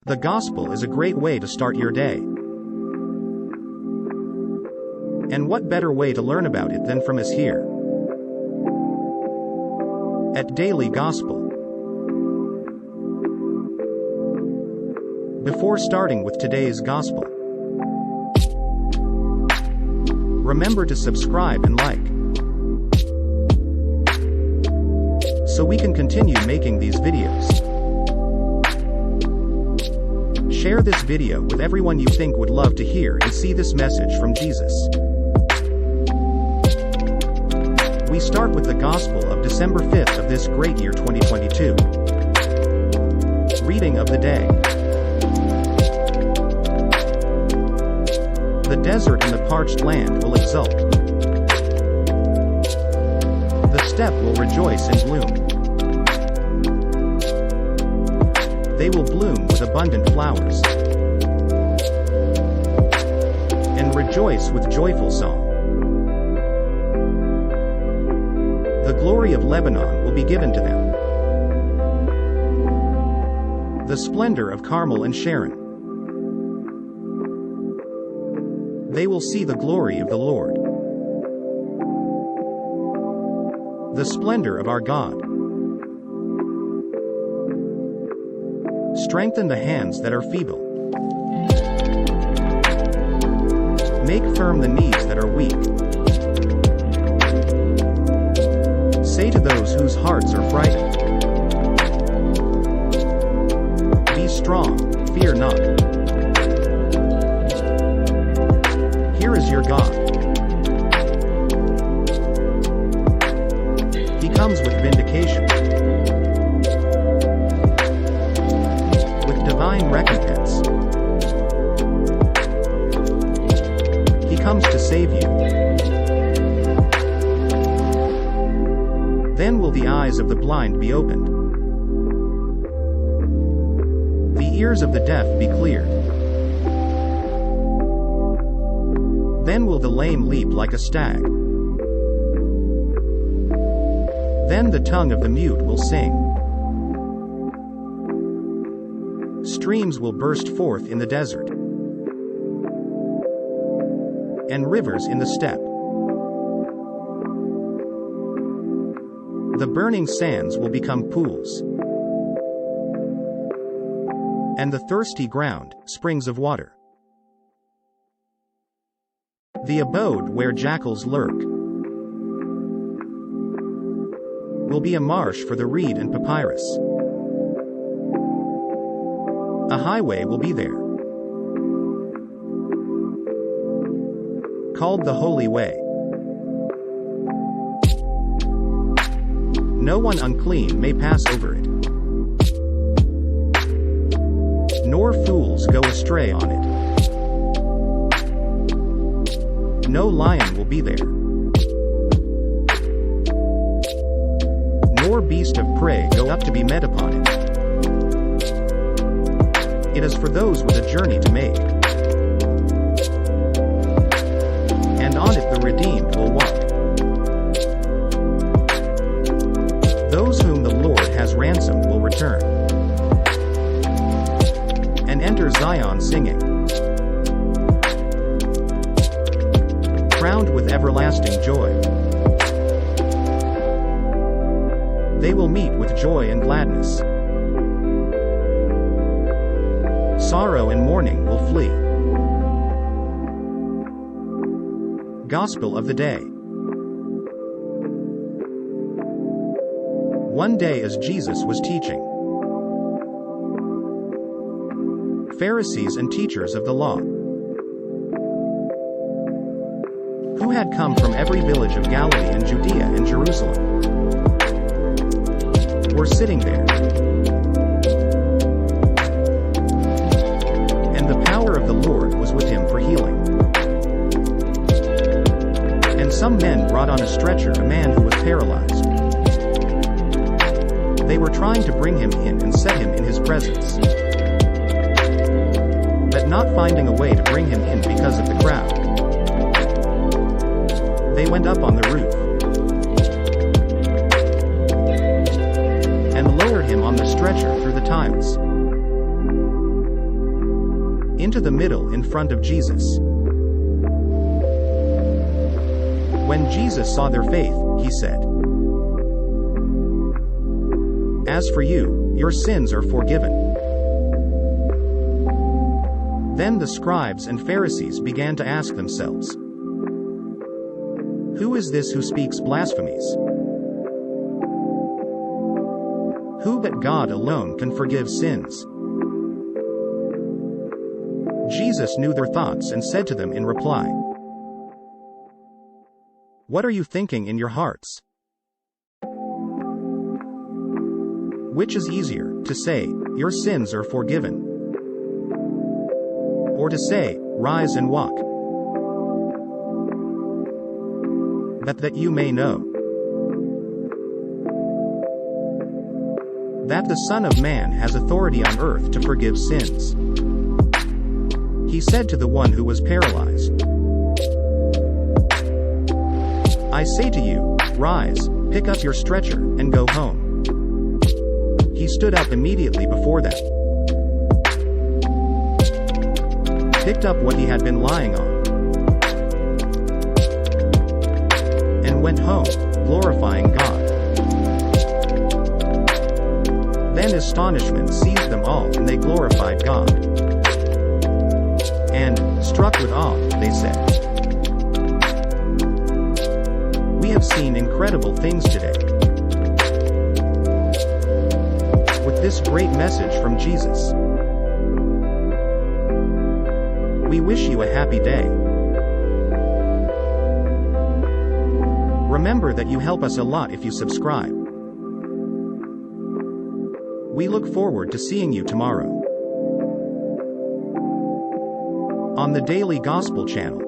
The gospel is a great way to start your day. And what better way to learn about it than from us here at Daily Gospel. Before starting with today's gospel, remember to subscribe and like, so we can continue making these videos. Share this video with everyone you think would love to hear and see this message from Jesus. We start with the Gospel of December 5th of this great year 2022. Reading of the day. The desert and the parched land will exult. The steppe will rejoice and bloom. They will bloom with abundant flowers, and rejoice with joyful song. The glory of Lebanon will be given to them, the splendor of Carmel and Sharon. They will see the glory of the Lord, the splendor of our God. Strengthen the hands that are feeble. Make firm the knees that are weak. Say to those whose hearts are frightened, be strong, fear not. Here is your God. He comes with vindication, divine recompense. He comes to save you. Then will the eyes of the blind be opened, the ears of the deaf be cleared. Then will the lame leap like a stag. Then the tongue of the mute will sing. Streams will burst forth in the desert, and rivers in the steppe. The burning sands will become pools, and the thirsty ground, springs of water. The abode where jackals lurk will be a marsh for the reed and papyrus. A highway will be there, called the Holy Way. No one unclean may pass over it, nor fools go astray on it. No lion will be there, nor beast of prey go up to be met upon it. It is for those with a journey to make, and on it the redeemed will walk, those whom the Lord has ransomed will return, and enter Zion singing, crowned with everlasting joy. They will meet with joy and gladness. Sorrow and mourning will flee. Gospel of the day. One day as Jesus was teaching, Pharisees and teachers of the law, who had come from every village of Galilee and Judea and Jerusalem, were sitting there. The Lord was with him for healing. And some men brought on a stretcher a man who was paralyzed. They were trying to bring him in and set him in his presence, but not finding a way to bring him in because of the crowd, they went up on the roof and lowered him on the stretcher through the tiles. into the middle in front of Jesus. When Jesus saw their faith, he said, "As for you, your sins are forgiven." Then the scribes and Pharisees began to ask themselves, "Who is this who speaks blasphemies? Who but God alone can forgive sins?" Jesus knew their thoughts and said to them in reply, "What are you thinking in your hearts? Which is easier, to say, 'Your sins are forgiven,' or to say, 'Rise and walk'? But that you may know that the Son of Man has authority on earth to forgive sins." He said to the one who was paralyzed, "I say to you, rise, pick up your stretcher, and go home." He stood up immediately before them, picked up what he had been lying on, and went home, glorifying God. Then astonishment seized them all and they glorified God. And, struck with awe, they said, "We have seen incredible things today." With this great message from Jesus, we wish you a happy day. Remember that you help us a lot if you subscribe. We look forward to seeing you tomorrow on the Daily Gospel channel.